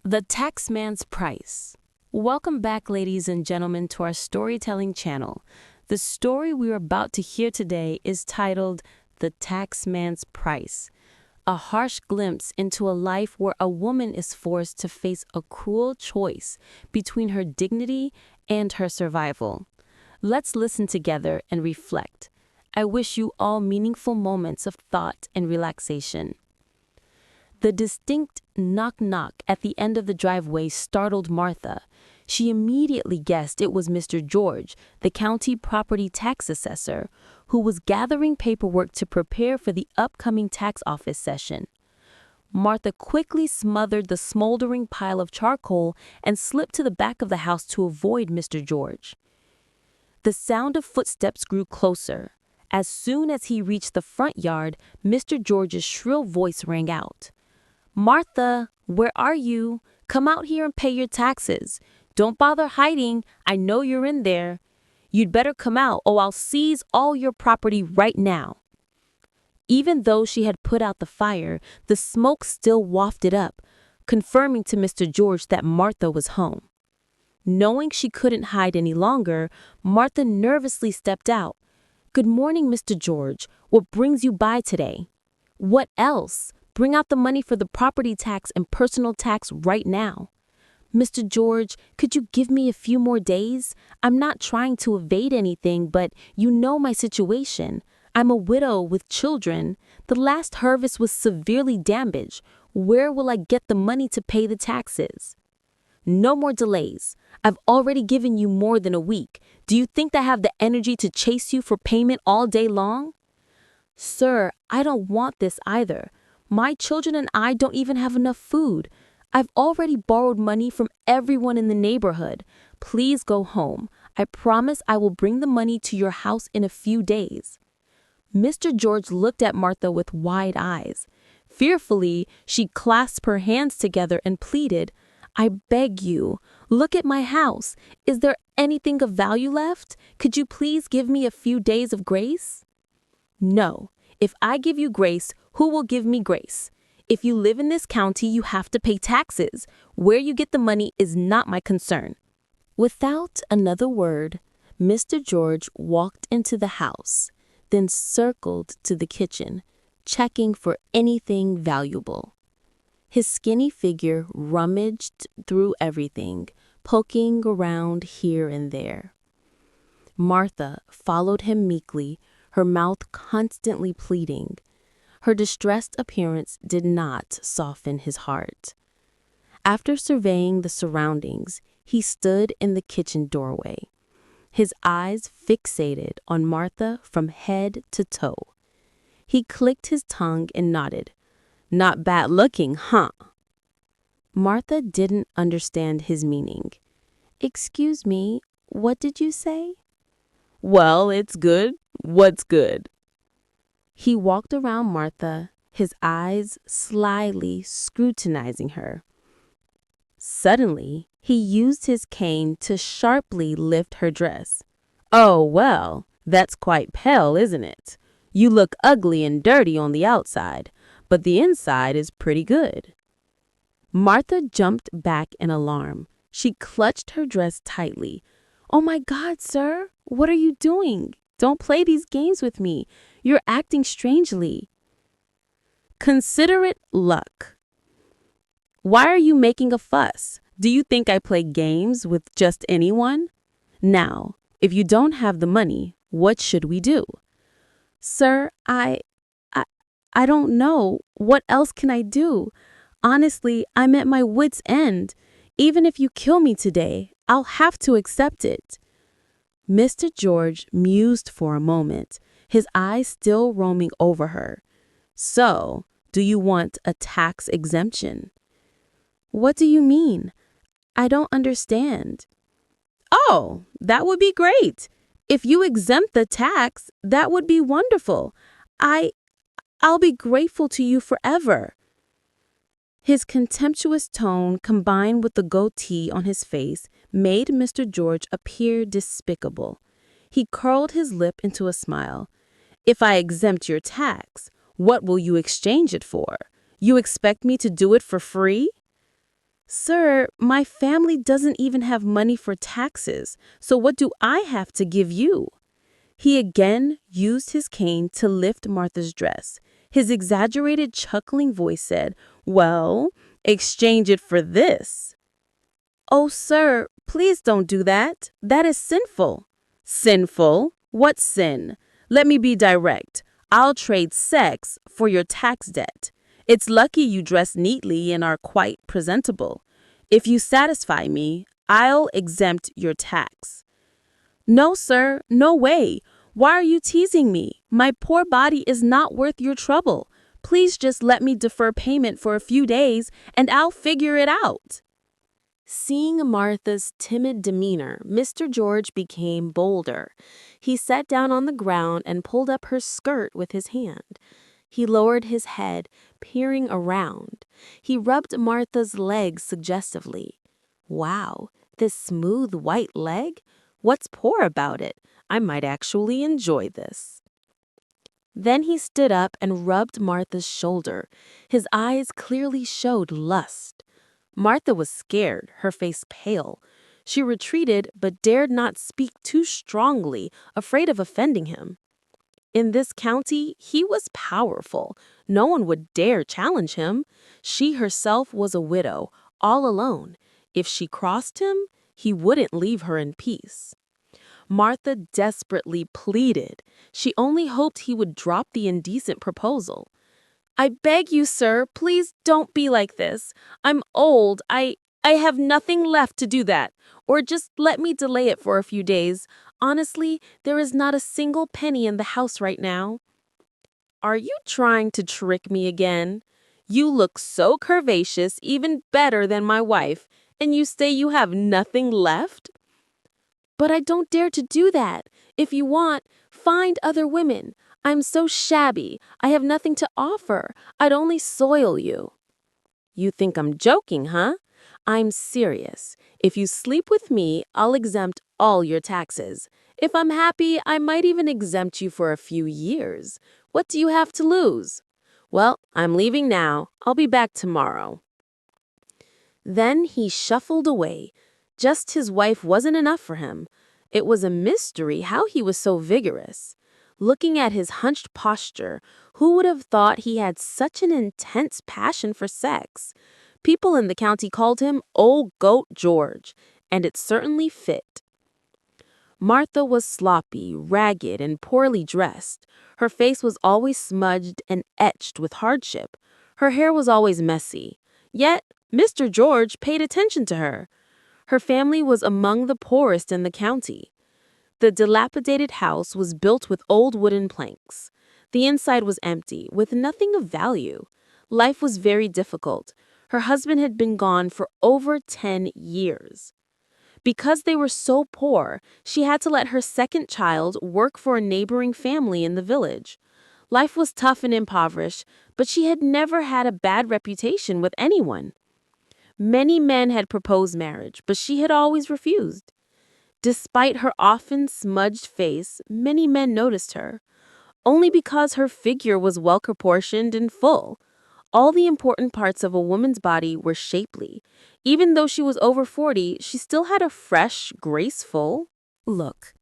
The Taxman's Price. Welcome back, ladies and gentlemen, to our storytelling channel. The story we are about to hear today is titled The Taxman's Price, a harsh glimpse into a life where a woman is forced to face a cruel choice between her dignity and her survival. Let's listen together and reflect. I wish you all meaningful moments of thought and relaxation. The distinct knock-knock at the end of the driveway startled Martha. She immediately guessed it was Mr. George, the county property tax assessor, who was gathering paperwork to prepare for the upcoming tax office session. Martha quickly smothered the smoldering pile of charcoal and slipped to the back of the house to avoid Mr. George. The sound of footsteps grew closer. As soon as he reached the front yard, Mr. George's shrill voice rang out. "Martha, where are you? Come out here and pay your taxes. Don't bother hiding. I know you're in there. You'd better come out or I'll seize all your property right now." Even though she had put out the fire, the smoke still wafted up, confirming to Mr. George that Martha was home. Knowing she couldn't hide any longer, Martha nervously stepped out. "Good morning, Mr. George. What brings you by today?" "What else? Bring out the money for the property tax and personal tax right now." "Mr. George, could you give me a few more days? I'm not trying to evade anything, but you know my situation. I'm a widow with children. The last harvest was severely damaged. Where will I get the money to pay the taxes?" "No more delays. I've already given you more than a week. Do you think I have the energy to chase you for payment all day long?" "Sir, I don't want this either. My children and I don't even have enough food. I've already borrowed money from everyone in the neighborhood. Please go home. I promise I will bring the money to your house in a few days." Mr. George looked at Martha with wide eyes. Fearfully, she clasped her hands together and pleaded, "I beg you, look at my house. Is there anything of value left? Could you please give me a few days of grace?" "No. If I give you grace, who will give me grace? If you live in this county, you have to pay taxes. Where you get the money is not my concern." Without another word, Mr. George walked into the house, then circled to the kitchen, checking for anything valuable. His skinny figure rummaged through everything, poking around here and there. Martha followed him meekly, her mouth constantly pleading. Her distressed appearance did not soften his heart. After surveying the surroundings, he stood in the kitchen doorway, his eyes fixated on Martha from head to toe. He clicked his tongue and nodded. "Not bad looking, huh?" Martha didn't understand his meaning. "Excuse me, what did you say?" "Well, it's good. What's good?" He walked around Martha, his eyes slyly scrutinizing her. Suddenly, he used his cane to sharply lift her dress. "Oh, well, that's quite pale, isn't it? You look ugly and dirty on the outside, but the inside is pretty good." Martha jumped back in alarm. She clutched her dress tightly. "Oh my God, sir, what are you doing? Don't play these games with me. You're acting strangely." "Consider it luck. Why are you making a fuss? Do you think I play games with just anyone? Now, if you don't have the money, what should we do?" "Sir, I don't know. What else can I do? Honestly, I'm at my wit's end. Even if you kill me today, I'll have to accept it." Mr. George mused for a moment, his eyes still roaming over her. "So, do you want a tax exemption?" "What do you mean? I don't understand." "Oh, that would be great. If you exempt the tax, that would be wonderful. I'll be grateful to you forever." His contemptuous tone, combined with the goatee on his face, made Mr. George appear despicable. He curled his lip into a smile. "If I exempt your tax, what will you exchange it for? You expect me to do it for free?" Sir, my family doesn't even have money for taxes, so what do I have to give you? He again used his cane to lift Martha's dress. His exaggerated, chuckling voice said, "Well, exchange it for this." "Oh, sir, please don't do that. That is sinful." "Sinful? What sin? Let me be direct. I'll trade sex for your tax debt. It's lucky you dress neatly and are quite presentable. If you satisfy me, I'll exempt your tax." "No, sir, no way. Why are you teasing me? My poor body is not worth your trouble. Please just let me defer payment for a few days and I'll figure it out." Seeing Martha's timid demeanor, Mr. George became bolder. He sat down on the ground and pulled up her skirt with his hand. He lowered his head, peering around. He rubbed Martha's legs suggestively. "Wow, this smooth white leg? What's poor about it? I might actually enjoy this." Then he stood up and rubbed Martha's shoulder. His eyes clearly showed lust. Martha was scared, her face pale. She retreated but dared not speak too strongly, afraid of offending him. In this county, he was powerful. No one would dare challenge him. She herself was a widow, all alone. If she crossed him, he wouldn't leave her in peace. Martha desperately pleaded. She only hoped he would drop the indecent proposal. "I beg you, sir, please don't be like this. I'm old. I have nothing left to do that. Or just let me delay it for a few days. Honestly, there is not a single penny in the house right now." "Are you trying to trick me again? You look so curvaceous, even better than my wife, and you say you have nothing left?" "But I don't dare to do that. If you want, find other women. I'm so shabby. I have nothing to offer. I'd only soil you." "You think I'm joking, huh? I'm serious. If you sleep with me, I'll exempt all your taxes. If I'm happy, I might even exempt you for a few years. What do you have to lose?" "Well, I'm leaving now. I'll be back tomorrow." Then he shuffled away. Just his wife wasn't enough for him. It was a mystery how he was so vigorous. Looking at his hunched posture, who would have thought he had such an intense passion for sex? People in the county called him Old Goat George, and it certainly fit. Martha was sloppy, ragged, and poorly dressed. Her face was always smudged and etched with hardship. Her hair was always messy. Yet, Mr. George paid attention to her. Her family was among the poorest in the county. The dilapidated house was built with old wooden planks. The inside was empty, with nothing of value. Life was very difficult. Her husband had been gone for over 10 years. Because they were so poor, she had to let her second child work for a neighboring family in the village. Life was tough and impoverished, but she had never had a bad reputation with anyone. Many men had proposed marriage, but she had always refused. Despite her often smudged face, many men noticed her. Only because her figure was well-proportioned and full. All the important parts of a woman's body were shapely. Even though she was over 40, she still had a fresh, graceful look.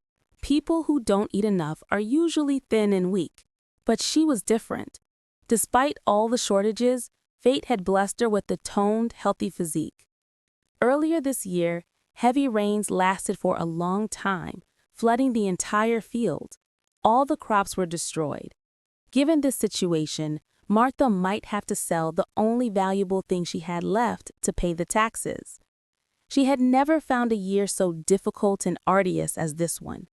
People who don't eat enough are usually thin and weak, but she was different. Despite all the shortages, fate had blessed her with a toned, healthy physique. Earlier this year, heavy rains lasted for a long time, flooding the entire field. All the crops were destroyed. Given this situation, Martha might have to sell the only valuable thing she had left to pay the taxes. She had never found a year so difficult and arduous as this one.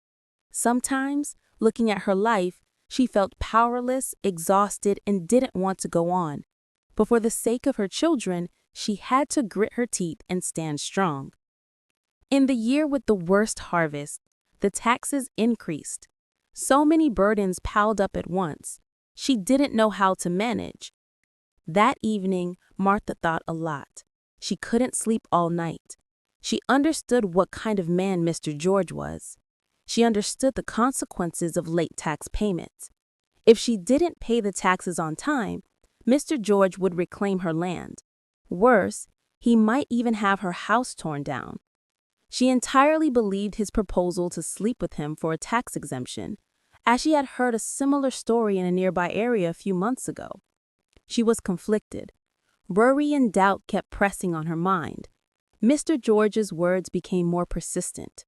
Sometimes, looking at her life, she felt powerless, exhausted, and didn't want to go on. But for the sake of her children, she had to grit her teeth and stand strong. In the year with the worst harvest, the taxes increased. So many burdens piled up at once. She didn't know how to manage. That evening, Martha thought a lot. She couldn't sleep all night. She understood what kind of man Mr. George was. She understood the consequences of late tax payments. If she didn't pay the taxes on time, Mr. George would reclaim her land. Worse, He might even have her house torn down. She entirely believed his proposal to sleep with him for a tax exemption, as she had heard a similar story in a nearby area a few months ago. She was conflicted. Worry and doubt kept pressing on her mind. Mr. George's words became more persistent.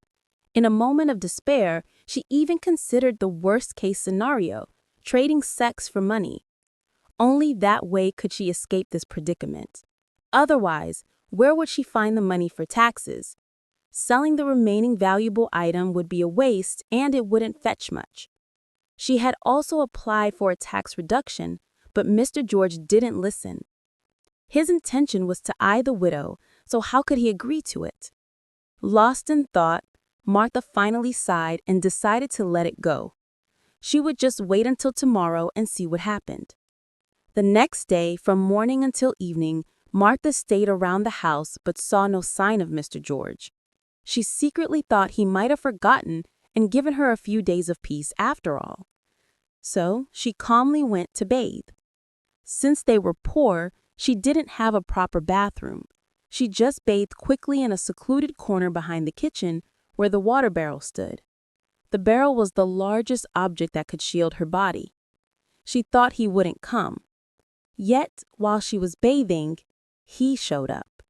In a moment of despair, she even considered the worst-case scenario, trading sex for money. Only that way could she escape this predicament. Otherwise, where would she find the money for taxes? Selling the remaining valuable item would be a waste and it wouldn't fetch much. She had also applied for a tax reduction, but Mr. George didn't listen. His intention was to eye the widow, so how could he agree to it? Lost in thought, Martha finally sighed and decided to let it go. She would just wait until tomorrow and see what happened. The next day, from morning until evening, Martha stayed around the house but saw no sign of Mr. George. She secretly thought he might have forgotten and given her a few days of peace after all. So she calmly went to bathe. Since they were poor, she didn't have a proper bathroom. She just bathed quickly in a secluded corner behind the kitchen where the water barrel stood. The barrel was the largest object that could shield her body. She thought he wouldn't come. Yet, while she was bathing, he showed up.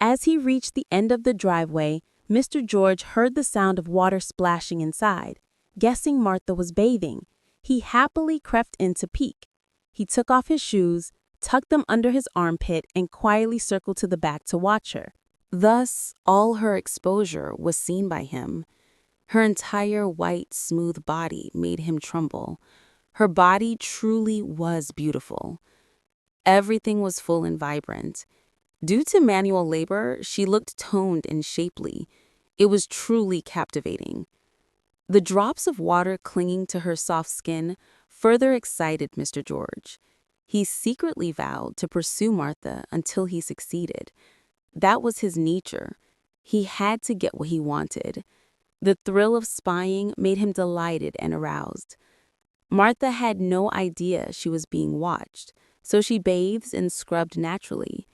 As he reached the end of the driveway, Mr. George heard the sound of water splashing inside. Guessing Martha was bathing, he happily crept in to peek. He took off his shoes, tucked them under his armpit, and quietly circled to the back to watch her. Thus, all her exposure was seen by him. Her entire white, smooth body made him tremble. Her body truly was beautiful. Everything was full and vibrant. Due to manual labor, she looked toned and shapely. It was truly captivating. The drops of water clinging to her soft skin further excited Mr. George. He secretly vowed to pursue Martha until he succeeded. That was his nature. He had to get what he wanted. The thrill of spying made him delighted and aroused. Martha had no idea she was being watched, so she bathed and scrubbed naturally.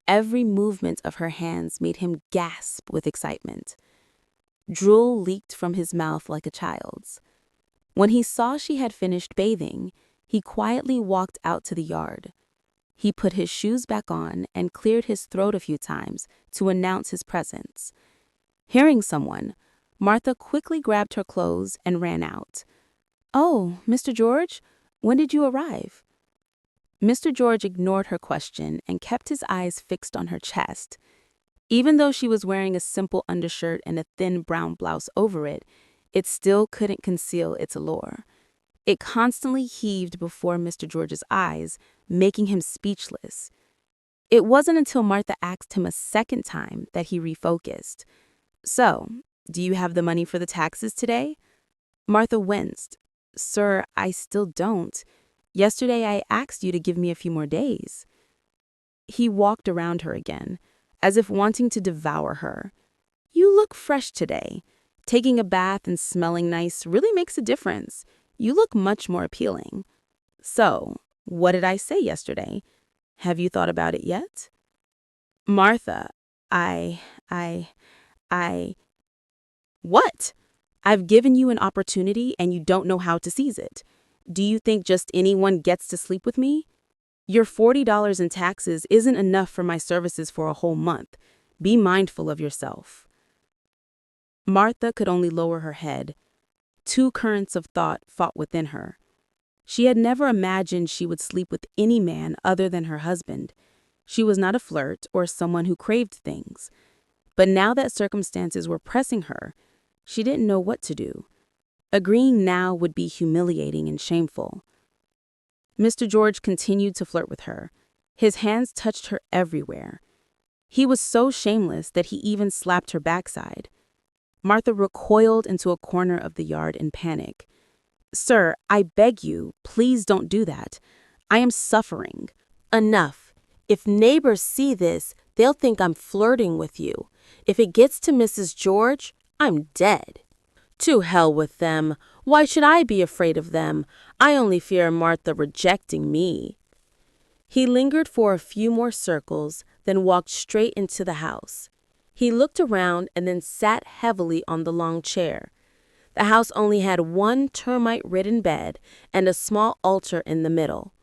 Every movement of her hands made him gasp with excitement. Drool leaked from his mouth like a child's. When he saw she had finished bathing, he quietly walked out to the yard. He put his shoes back on and cleared his throat a few times to announce his presence. Hearing someone, Martha quickly grabbed her clothes and ran out. "Oh, Mr. George, when did you arrive?" Mr. George ignored her question and kept his eyes fixed on her chest. Even though she was wearing a simple undershirt and a thin brown blouse over it, it still couldn't conceal its allure. It constantly heaved before Mr. George's eyes, making him speechless. It wasn't until Martha asked him a second time that he refocused. "So, do you have the money for the taxes today?" Martha winced. "Sir, I still don't. Yesterday I asked you to give me a few more days." He walked around her again, as if wanting to devour her. "You look fresh today. Taking a bath and smelling nice really makes a difference. You look much more appealing. So, what did I say yesterday? Have you thought about it yet?" "Martha, I... What? I've given you an opportunity and you don't know how to seize it. Do you think just anyone gets to sleep with me? Your $40 in taxes isn't enough for my services for a whole month. Be mindful of yourself." Martha could only lower her head. Two currents of thought fought within her. She had never imagined she would sleep with any man other than her husband. She was not a flirt or someone who craved things. But now that circumstances were pressing her, she didn't know what to do. Agreeing now would be humiliating and shameful. Mr. George continued to flirt with her. His hands touched her everywhere. He was so shameless that he even slapped her backside. Martha recoiled into a corner of the yard in panic. "Sir, I beg you, please don't do that. I am suffering." "Enough. If neighbors see this, they'll think I'm flirting with you. If it gets to Mrs. George, I'm dead." "To hell with them. Why should I be afraid of them? I only fear Martha rejecting me." He lingered for a few more circles, then walked straight into the house. He looked around and then sat heavily on the long chair. The house only had one termite-ridden bed and a small altar in the middle.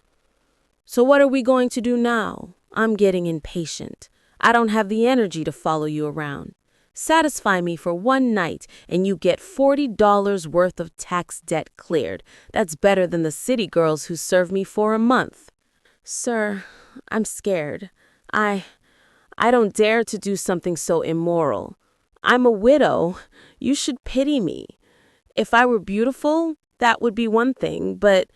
"So what are we going to do now? I'm getting impatient. I don't have the energy to follow you around. Satisfy me for one night and you get $40 worth of tax debt cleared. That's better than the city girls who serve me for a month." "Sir, I'm scared. I don't dare to do something so immoral. I'm a widow. You should pity me. If I were beautiful, that would be one thing, but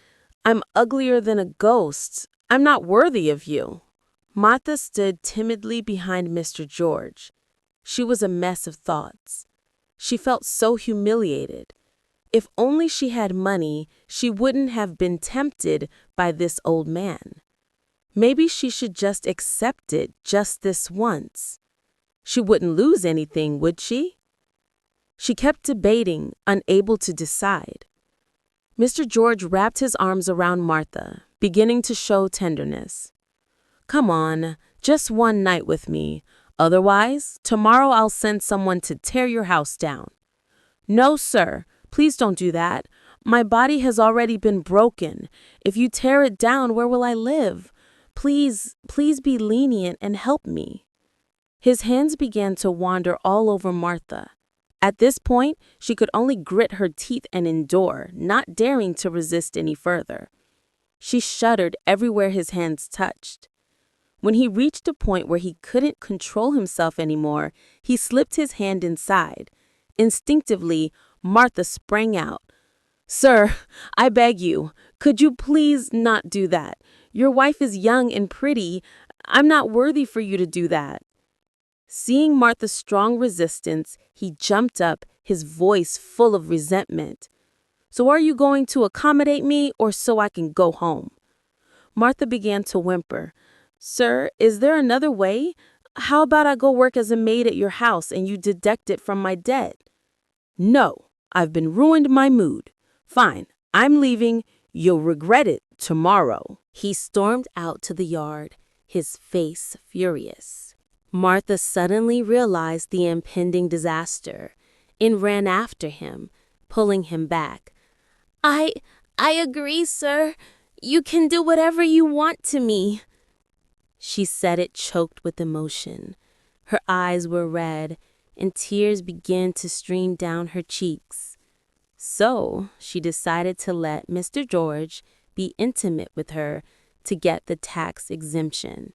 I'm uglier than a ghost. I'm not worthy of you." Martha stood timidly behind Mr. George. She was a mess of thoughts. She felt so humiliated. If only she had money, she wouldn't have been tempted by this old man. Maybe she should just accept it just this once. She wouldn't lose anything, would she? She kept debating, unable to decide. Mr. George wrapped his arms around Martha, beginning to show tenderness. "Come on, just one night with me. Otherwise, tomorrow I'll send someone to tear your house down." "No, sir, please don't do that. My body has already been broken. If you tear it down, where will I live? Please be lenient and help me." His hands began to wander all over Martha. At this point, she could only grit her teeth and endure, not daring to resist any further. She shuddered everywhere his hands touched. When he reached a point where he couldn't control himself anymore, he slipped his hand inside. Instinctively, Martha sprang out. "Sir, I beg you, could you please not do that? Your wife is young and pretty. I'm not worthy for you to do that." Seeing Martha's strong resistance, he jumped up, his voice full of resentment. "So are you going to accommodate me or so I can go home?" Martha began to whimper. "Sir, is there another way? How about I go work as a maid at your house and you deduct it from my debt?" "No, I've been ruined my mood. Fine, I'm leaving. You'll regret it tomorrow." He stormed out to the yard, his face furious. Martha suddenly realized the impending disaster and ran after him, pulling him back. I agree, sir. You can do whatever you want to me." She said it choked with emotion. Her eyes were red, and tears began to stream down her cheeks. So she decided to let Mr. George be intimate with her to get the tax exemption.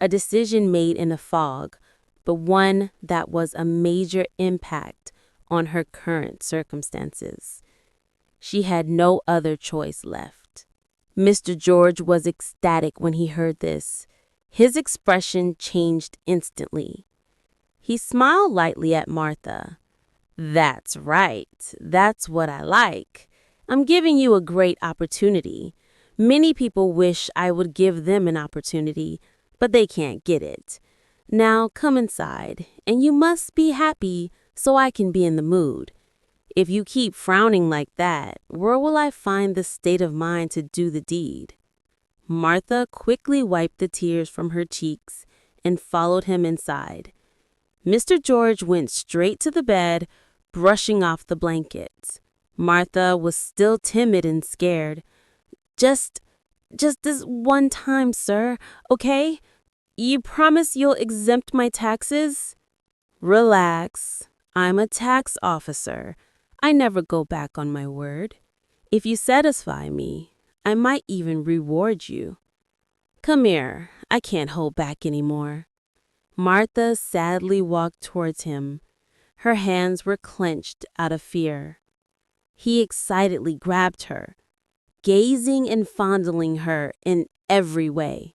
A decision made in a fog, but one that was a major impact on her current circumstances. She had no other choice left. Mr. George was ecstatic when he heard this. His expression changed instantly. He smiled lightly at Martha. "That's right. That's what I like. I'm giving you a great opportunity. Many people wish I would give them an opportunity, but they can't get it. Now come inside, and you must be happy so I can be in the mood. If you keep frowning like that, where will I find the state of mind to do the deed?" Martha quickly wiped the tears from her cheeks and followed him inside. Mr. George went straight to the bed, brushing off the blankets. Martha was still timid and scared. Just this one time, sir, okay? You promise you'll exempt my taxes?" "Relax. I'm a tax officer. I never go back on my word. If you satisfy me, I might even reward you. Come here. I can't hold back anymore." Martha sadly walked towards him. Her hands were clenched out of fear. He excitedly grabbed her, gazing and fondling her in every way.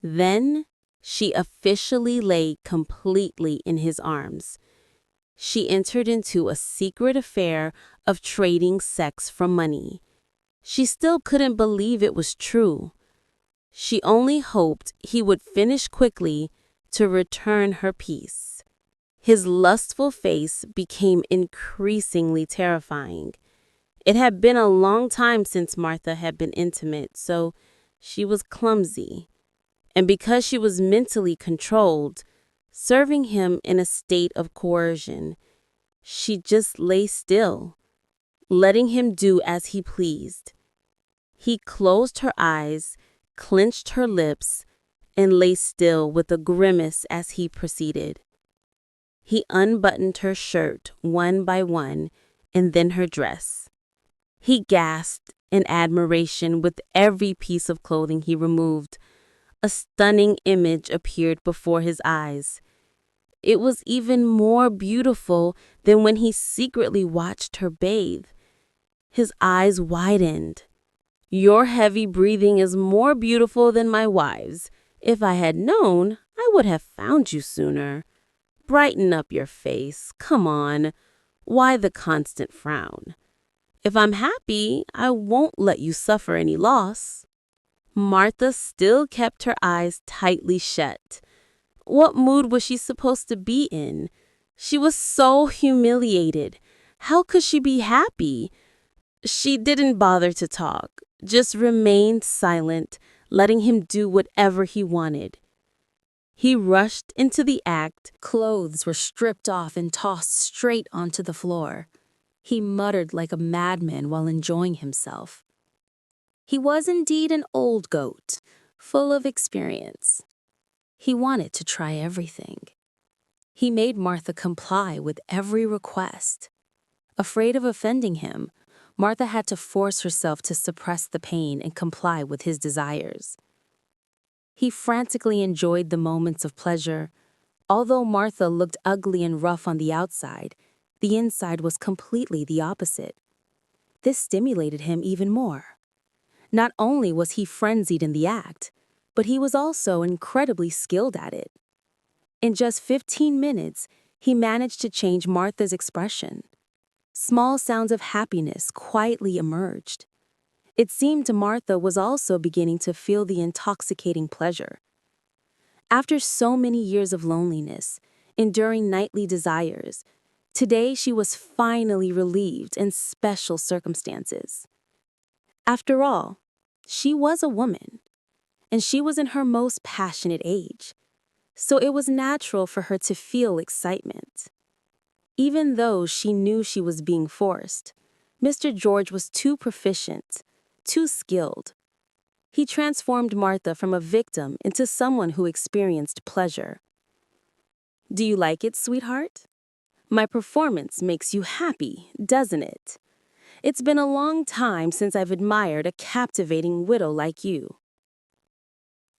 Then she officially lay completely in his arms. She entered into a secret affair of trading sex for money. She still couldn't believe it was true. She only hoped he would finish quickly to return her peace. His lustful face became increasingly terrifying. It had been a long time since Martha had been intimate, so she was clumsy. And because she was mentally controlled, serving him in a state of coercion, she just lay still, letting him do as he pleased. He closed her eyes, clenched her lips, and lay still with a grimace as he proceeded. He unbuttoned her shirt one by one, and then her dress. He gasped in admiration with every piece of clothing he removed. A stunning image appeared before his eyes. It was even more beautiful than when he secretly watched her bathe. His eyes widened. "Your heavy breathing is more beautiful than my wife's. If I had known, I would have found you sooner. Brighten up your face. Come on. Why the constant frown? If I'm happy, I won't let you suffer any loss." Martha still kept her eyes tightly shut. What mood was she supposed to be in? She was so humiliated. How could she be happy? She didn't bother to talk, just remained silent, letting him do whatever he wanted. He rushed into the act. Clothes were stripped off and tossed straight onto the floor. He muttered like a madman while enjoying himself. He was indeed an old goat, full of experience. He wanted to try everything. He made Martha comply with every request. Afraid of offending him, Martha had to force herself to suppress the pain and comply with his desires. He frantically enjoyed the moments of pleasure. Although Martha looked ugly and rough on the outside, the inside was completely the opposite. This stimulated him even more. Not only was he frenzied in the act, but he was also incredibly skilled at it. In just 15 minutes, he managed to change Martha's expression. Small sounds of happiness quietly emerged. It seemed to Martha was also beginning to feel the intoxicating pleasure. After so many years of loneliness, enduring nightly desires, today she was finally relieved in special circumstances. After all, she was a woman, and she was in her most passionate age, so it was natural for her to feel excitement. Even though she knew she was being forced, Mr. George was too proficient, too skilled. He transformed Martha from a victim into someone who experienced pleasure. "Do you like it, sweetheart? My performance makes you happy, doesn't it? It's been a long time since I've admired a captivating widow like you."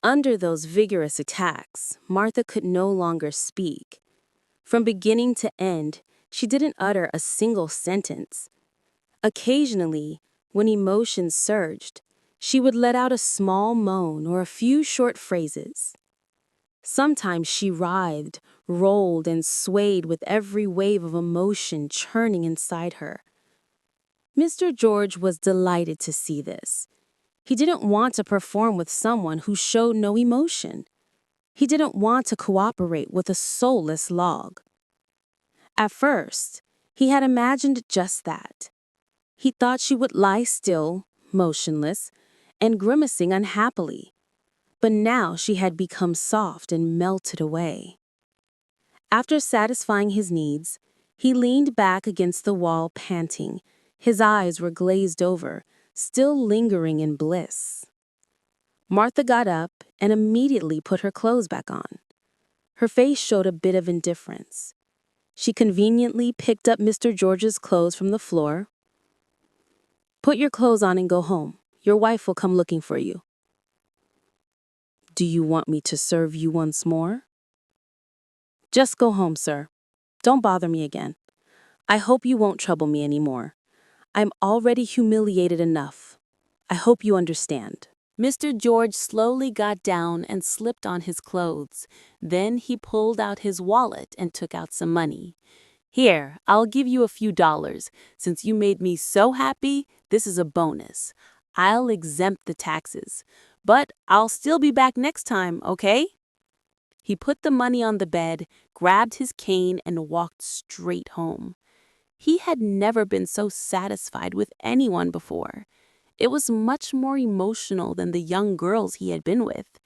Under those vigorous attacks, Martha could no longer speak. From beginning to end, she didn't utter a single sentence. Occasionally, when emotions surged, she would let out a small moan or a few short phrases. Sometimes she writhed, rolled, and swayed with every wave of emotion churning inside her. Mr. George was delighted to see this. He didn't want to perform with someone who showed no emotion. He didn't want to cooperate with a soulless log. At first, he had imagined just that. He thought she would lie still, motionless, and grimacing unhappily. But now she had become soft and melted away. After satisfying his needs, he leaned back against the wall, panting. His eyes were glazed over, still lingering in bliss. Martha got up and immediately put her clothes back on. Her face showed a bit of indifference. She conveniently picked up Mr. George's clothes from the floor. "Put your clothes on and go home. Your wife will come looking for you." "Do you want me to serve you once more?" "Just go home, sir. Don't bother me again. I hope you won't trouble me anymore. I'm already humiliated enough. I hope you understand." Mr. George slowly got down and slipped on his clothes. Then he pulled out his wallet and took out some money. "Here, I'll give you a few dollars. Since you made me so happy, this is a bonus. I'll exempt the taxes. But I'll still be back next time, okay?" He put the money on the bed, grabbed his cane, and walked straight home. He had never been so satisfied with anyone before. It was much more emotional than the young girls he had been with.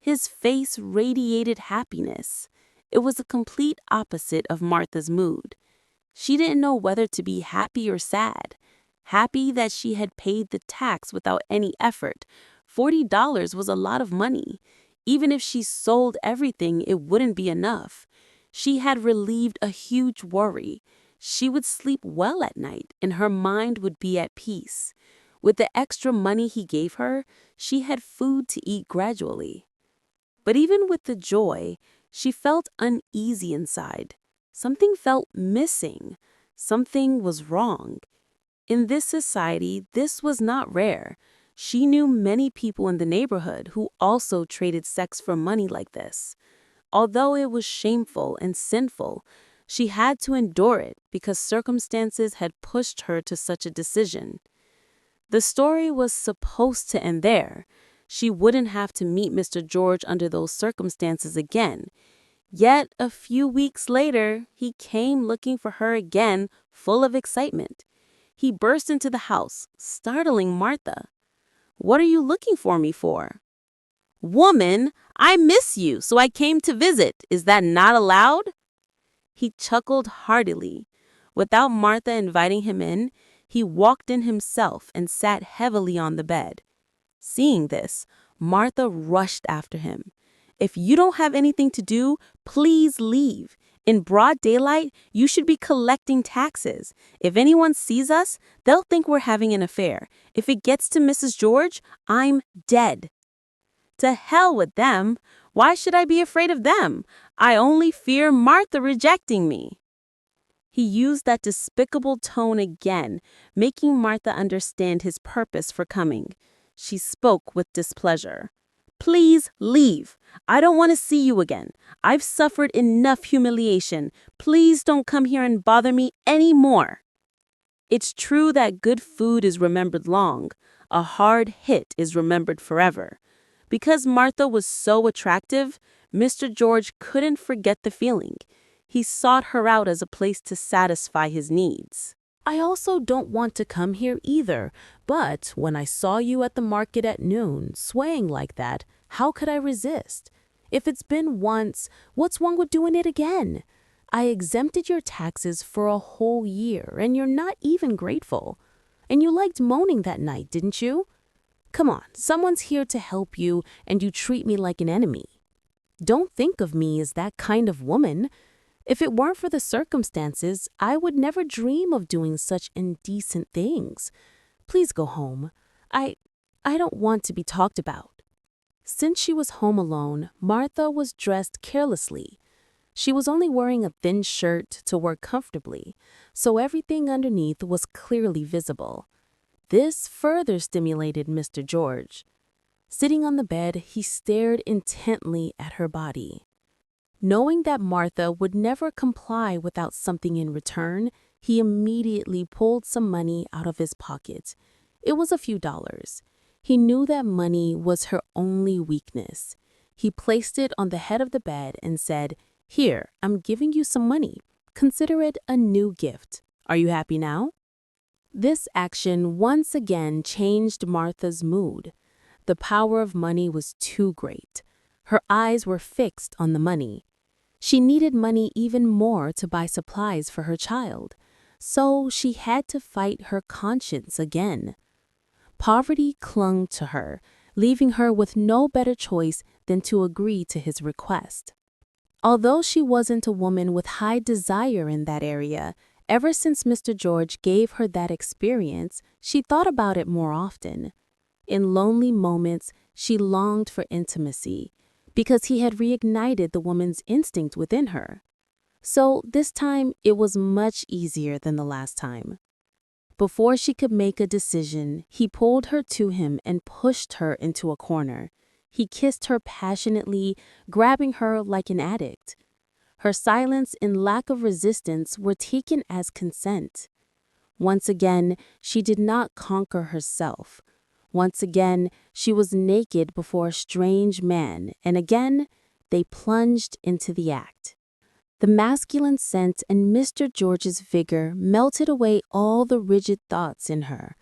His face radiated happiness. It was a complete opposite of Martha's mood. She didn't know whether to be happy or sad. Happy that she had paid the tax without any effort. $40 was a lot of money. Even if she sold everything, it wouldn't be enough. She had relieved a huge worry. She would sleep well at night, and her mind would be at peace. With the extra money he gave her, she had food to eat gradually. But even with the joy, she felt uneasy inside. Something felt missing. Something was wrong. In this society, this was not rare. She knew many people in the neighborhood who also traded sex for money like this. Although it was shameful and sinful, she had to endure it because circumstances had pushed her to such a decision. The story was supposed to end there. She wouldn't have to meet Mr. George under those circumstances again. Yet a few weeks later, he came looking for her again, full of excitement. He burst into the house, startling Martha. "What are you looking for me for?" "Woman, I miss you, so I came to visit. Is that not allowed?" He chuckled heartily. Without Martha inviting him in, he walked in himself and sat heavily on the bed. Seeing this, Martha rushed after him. "If you don't have anything to do, please leave. In broad daylight, you should be collecting taxes. If anyone sees us, they'll think we're having an affair. If it gets to Mrs. George, I'm dead." "To hell with them. Why should I be afraid of them? I only fear Martha rejecting me." He used that despicable tone again, making Martha understand his purpose for coming. She spoke with displeasure. "Please leave. I don't want to see you again. I've suffered enough humiliation. Please don't come here and bother me anymore." It's true that good food is remembered long. A hard hit is remembered forever. Because Martha was so attractive, Mr. George couldn't forget the feeling. He sought her out as a place to satisfy his needs. "I also don't want to come here either, but when I saw you at the market at noon, swaying like that, how could I resist? If it's been once, what's wrong with doing it again? I exempted your taxes for a whole year, and you're not even grateful. And you liked moaning that night, didn't you? Come on, someone's here to help you, and you treat me like an enemy. Don't think of me as that kind of woman. If it weren't for the circumstances, I would never dream of doing such indecent things. Please go home. I don't want to be talked about." Since she was home alone, Martha was dressed carelessly. She was only wearing a thin shirt to work comfortably, so everything underneath was clearly visible. This further stimulated Mr. George. Sitting on the bed, he stared intently at her body. Knowing that Martha would never comply without something in return, he immediately pulled some money out of his pocket. It was a few dollars. He knew that money was her only weakness. He placed it on the head of the bed and said, "Here, I'm giving you some money. Consider it a new gift. Are you happy now?" This action once again changed Martha's mood. The power of money was too great. Her eyes were fixed on the money. She needed money even more to buy supplies for her child, so she had to fight her conscience again. Poverty clung to her, leaving her with no better choice than to agree to his request. Although she wasn't a woman with high desire in that area, ever since Mr. George gave her that experience, she thought about it more often. In lonely moments, she longed for intimacy, because he had reignited the woman's instinct within her. So this time, it was much easier than the last time. Before she could make a decision, he pulled her to him and pushed her into a corner. He kissed her passionately, grabbing her like an addict. Her silence and lack of resistance were taken as consent. Once again, she did not conquer herself. Once again, she was naked before a strange man, and again, they plunged into the act. The masculine scent and Mr. George's vigor melted away all the rigid thoughts in her.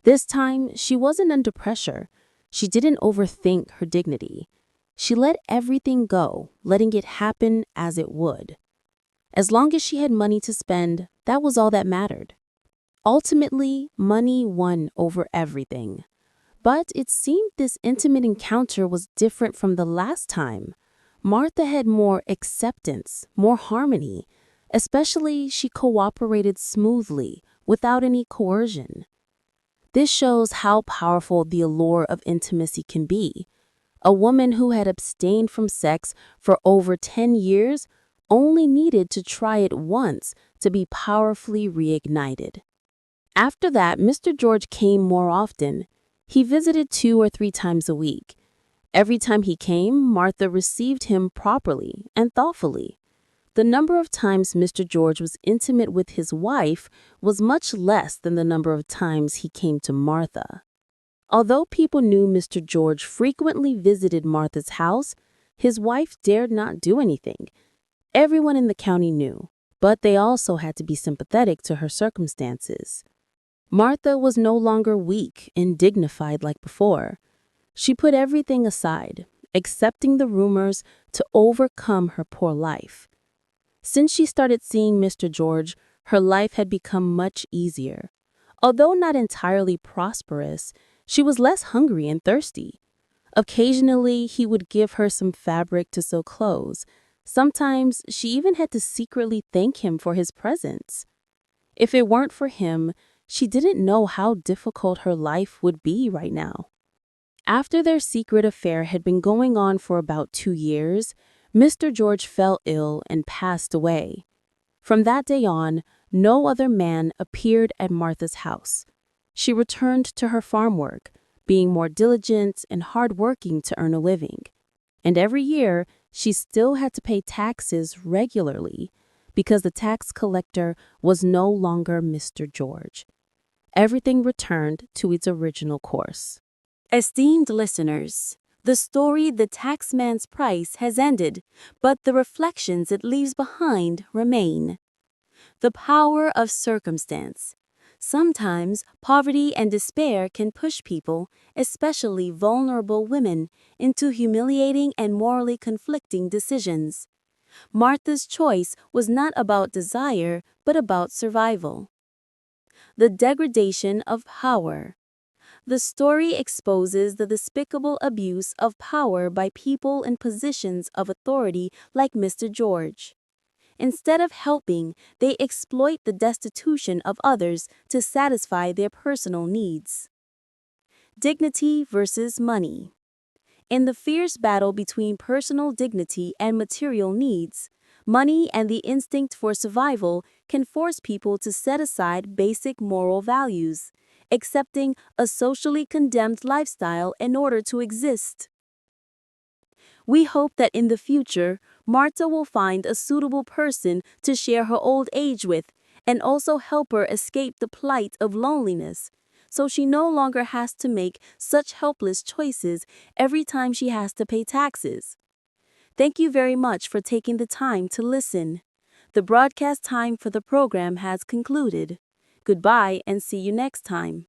This time, she wasn't under pressure. She didn't overthink her dignity. She let everything go, letting it happen as it would. As long as she had money to spend, that was all that mattered. Ultimately, money won over everything. But it seemed this intimate encounter was different from the last time. Martha had more acceptance, more harmony. Especially, she cooperated smoothly, without any coercion. This shows how powerful the allure of intimacy can be. A woman who had abstained from sex for over 10 years only needed to try it once to be powerfully reignited. After that, Mr. George came more often. He visited 2 or 3 times a week. Every time he came, Martha received him properly and thoughtfully. The number of times Mr. George was intimate with his wife was much less than the number of times he came to Martha. Although people knew Mr. George frequently visited Martha's house, his wife dared not do anything. Everyone in the county knew, but they also had to be sympathetic to her circumstances. Martha was no longer weak and dignified like before. She put everything aside, accepting the rumors to overcome her poor life. Since she started seeing Mr. George, her life had become much easier. Although not entirely prosperous, she was less hungry and thirsty. Occasionally, he would give her some fabric to sew clothes. Sometimes, she even had to secretly thank him for his presence. If it weren't for him, she didn't know how difficult her life would be right now. After their secret affair had been going on for about 2 years, Mr. George fell ill and passed away. From that day on, no other man appeared at Martha's house. She returned to her farm work, being more diligent and hardworking to earn a living. And every year, she still had to pay taxes regularly because the tax collector was no longer Mr. George. Everything returned to its original course. Esteemed listeners, the story The Taxman's Price has ended, but the reflections it leaves behind remain. The power of circumstance. Sometimes poverty and despair can push people, especially vulnerable women, into humiliating and morally conflicting decisions. Martha's choice was not about desire, but about survival. The degradation of power. The story exposes the despicable abuse of power by people in positions of authority like Mr. George. Instead of helping, they exploit the destitution of others to satisfy their personal needs. Dignity versus money. In the fierce battle between personal dignity and material needs, money and the instinct for survival can force people to set aside basic moral values, accepting a socially condemned lifestyle in order to exist. We hope that in the future, Marta will find a suitable person to share her old age with and also help her escape the plight of loneliness, so she no longer has to make such helpless choices every time she has to pay taxes. Thank you very much for taking the time to listen. The broadcast time for the program has concluded. Goodbye and see you next time.